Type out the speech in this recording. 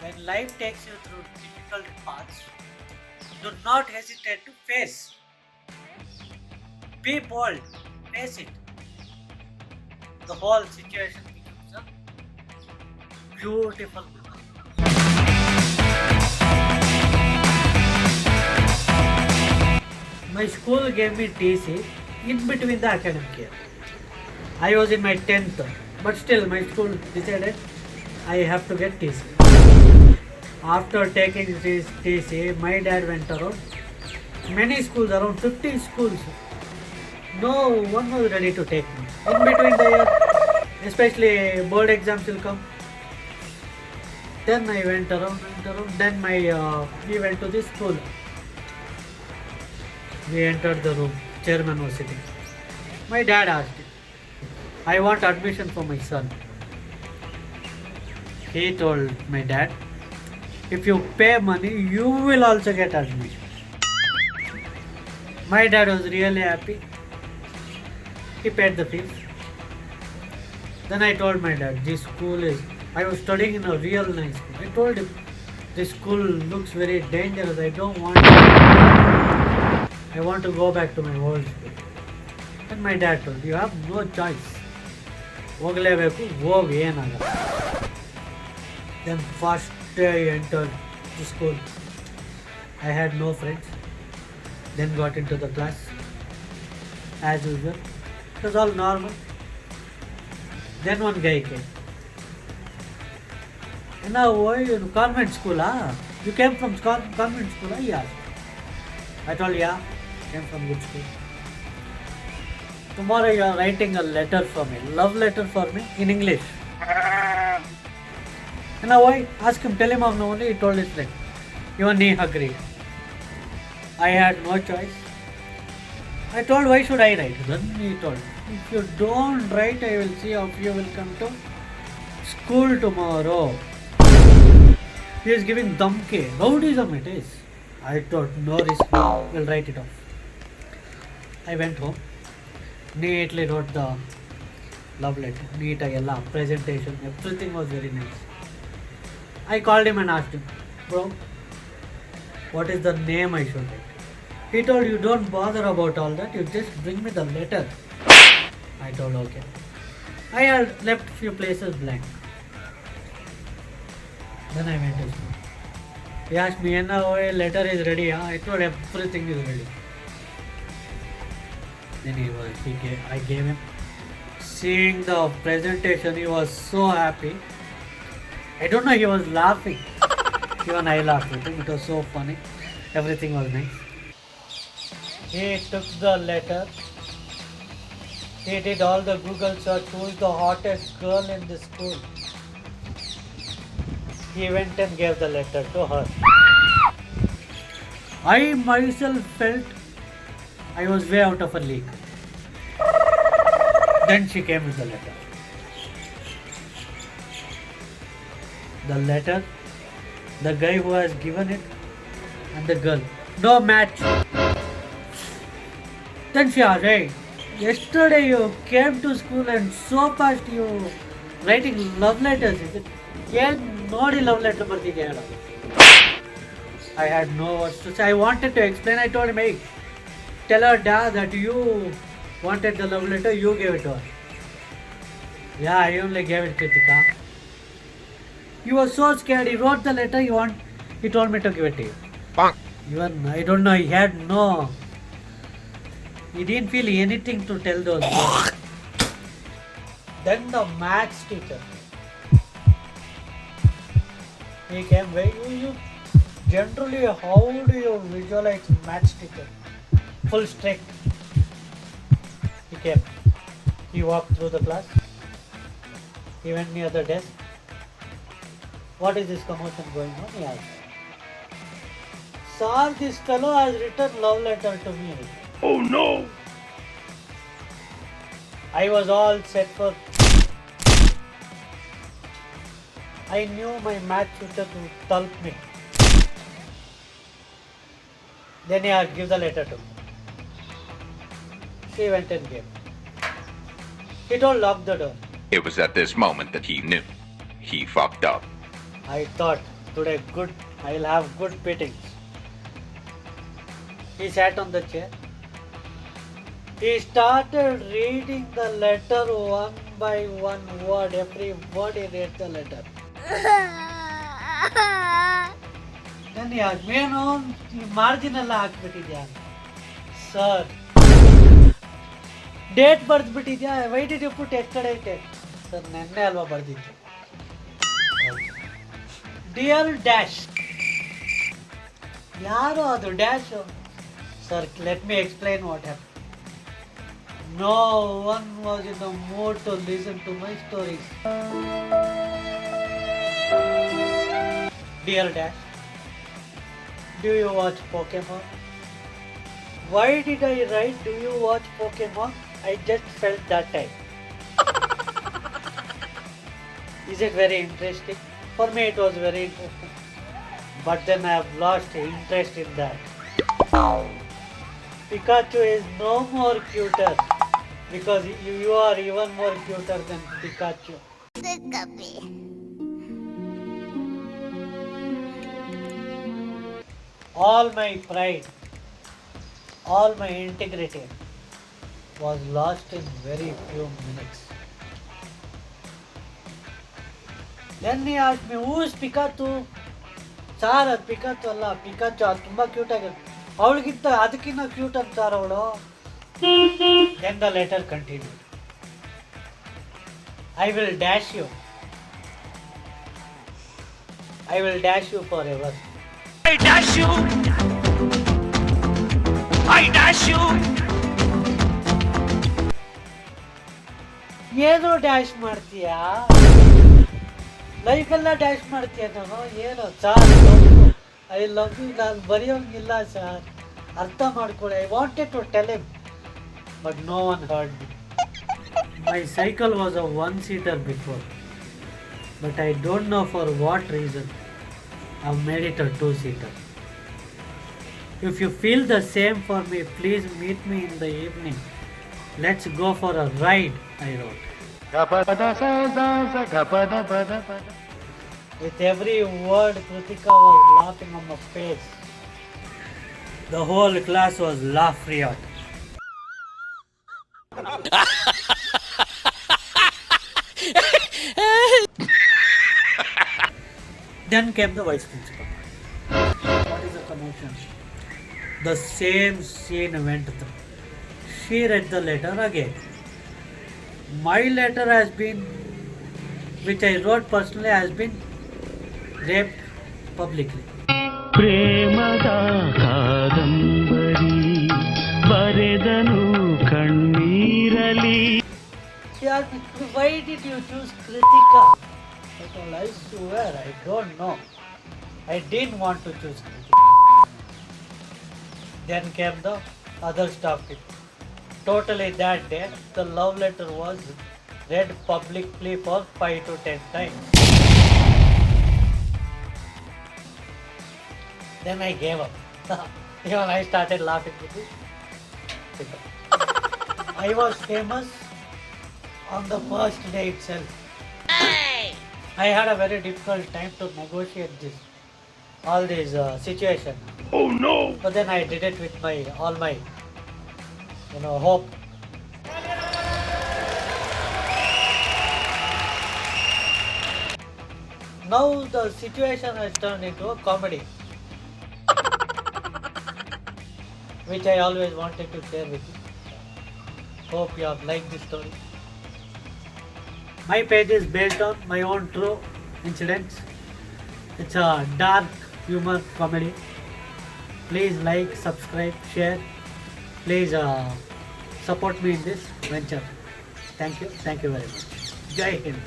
When life takes you through difficult paths, do not hesitate to face. Be bold, face it. The whole situation becomes a beautiful memory. My school gave me TC in between the academic year. I was in my 10th, but still my school decided I have to get TC. After taking this TC, my dad went around many schools, around 50 schools. No one was ready to take me. In between the year, especially board exams will come. Then I went around. Then we went to the school. We entered the room. Chairman was sitting. My dad asked, I want admission for my son. He told my dad, if you pay money, you will also get admission. My dad was really happy. He paid the fees. Then I told my dad, I was studying in a real nice school. I told him, this school looks very dangerous. I want to go back to my old school. And my dad told, you have no choice. ಹೋಗಲೇಬೇಕು ಹೋಗಿ ಏನಾಗಲ್ಲ. Then first day I entered the school. I had no friends. Then got into the class. As usual. It was all normal. Then one guy came. Now, why you convent school, You came from convent school, He asked. I told, yeah, came from good school. Tomorrow you are writing a letter for me, love letter for me in English. And now why? Ask him, tell him of no only, he told his friend. Even he agreed. I had no choice. I told, why should I write? Then he told, if you don't write, I will see if you will come to school tomorrow. He is giving dhamke. Rowdyism it is. I told, no risk, we'll write it off. I went home. Neatly wrote the love letter. Neat presentation. Everything was very nice. I called him and asked him, bro, what is the name I should write? He told, you don't bother about all that. You just bring me the letter. I told, okay. I had left few places blank. Then I went to school. He asked me, now letter is ready. I told everything is ready. Then I gave him. Seeing the presentation, he was so happy. I don't know, he was laughing. Even I laughed with him. It was so funny. Everything was nice. He took the letter. He did all the Google search. Who is the hottest girl in the school? He went and gave the letter to her. I myself felt I was way out of a league. Then she came with the letter. The letter, the guy who has given it, and the girl. No match. Then she asked, hey, yesterday you came to school and so fast you writing love letters, is it? Yeah, nobody love letter ಬರ್ತಿದ್ಯಾ ಹೇಳು. I had no words to say. I wanted to explain. I told him, hey, tell her dad that you wanted the love letter, you gave it to her. Yeah, I only gave it to Kritika. He was so scared. He wrote the letter. He told me to give it to you. Even I don't know. He had no. He didn't feel anything to tell those words. Then the maths teacher. He came. You generally, how do you visualize maths teacher? Full strict. He came. He walked through the class. He went near the desk. What is this commotion going on? He asked. Sir, this fellow has written love letter to me. Oh no! I was all set for. I knew my math tutor would help me. Then he asked, give the letter to me. She went and gave. He told, lock the door. It was at this moment that he knew. He fucked up. I thought, today good. I'll have good beatings. He sat on the chair. He started reading the letter one by one word. Every word he read the letter. Then he asked me, marginal ಹಾಕ್ಬಿಟ್ಟಿದ್ಯಾ sir? Date ಬರ್ದ್ಬಿಟ್ಟಿದ್ಯಾ? Why did you put yesterday date? Sir, ನೆನ್ನೆ ಅಲ್ವಾ ಬರ್ದಿದ್ದು. Dear Dash. ಯಾರು ಅದು dash? Sir, let me explain what happened. No one was in the mood to listen to my stories. Dear Dash, do you watch Pokemon? Why did I write do you watch Pokemon? I just felt that time. Is it very interesting? For me it was very interesting. But then I have lost interest in that. Pikachu is no more cuter because you are even more cuter than Pikachu. All my pride, all my integrity was lost in very few minutes. Then he asked me, who is Pikachu? Sir, ಅದು Pikachu ಅಲ್ಲ, Pikachu ಅದು ತುಂಬ cute ಆಗಿರುತ್ತೆ, ಅವಳಿಗಿಂತ ಅದಕ್ಕಿಂತ cute ಅಂತಾರ ಅವಳು. Then the letter continued. I will dash you. I will dash you forever. I dash you. I dash you. ಏನೋ dash ಮಾಡ್ತೀಯಾ? ಲೈಫೆಲ್ಲ ಡ್ಯಾಶ್ ಮಾಡ್ತೀಯ ನಾನು? ಏನು ಸರ್, ಐ ಲವ್ ಯು ನಾನು ಬರೆಯೋಂಗಿಲ್ಲ ಸರ್, ಅರ್ಥ ಮಾಡ್ಕೊಳ್ಳಿ. I wanted to tell him but no one heard me. My cycle was a one seater before, but I don't know for what reason I made it a two seater. If you feel the same for me, please meet me in the evening. Let's go for a ride, I wrote. With every word, Kritika was laughing on my face. The whole class was laughing out. Then came the vice principal. What is the commotion? The same scene went through. She read the letter again. My letter has been, which I wrote personally, has been raped publicly. ಪ್ರೇಮದ ಕಾದಂಬರಿ ಬರೆದನು ಕಣ್ಣೀರಲಿ. She asked me, why did you choose Kritika? I told, I swear, I don't know. I didn't want to choose Kritika. Then came the other topic. Totally that day, the love letter was read publicly for 5 to 10 times. Then I gave up. Even I started laughing with it. I was famous on the first day itself. I had a very difficult time to negotiate all these situation. Oh no! But then I did it with all my hope. Now the situation has turned into a comedy, which I always wanted to share with you. Hope you have liked this story. My page is based on my own true incidents. It's a dark humor comedy. Please like, subscribe, share. Please support me in this venture. Thank you very much. Jai Hind.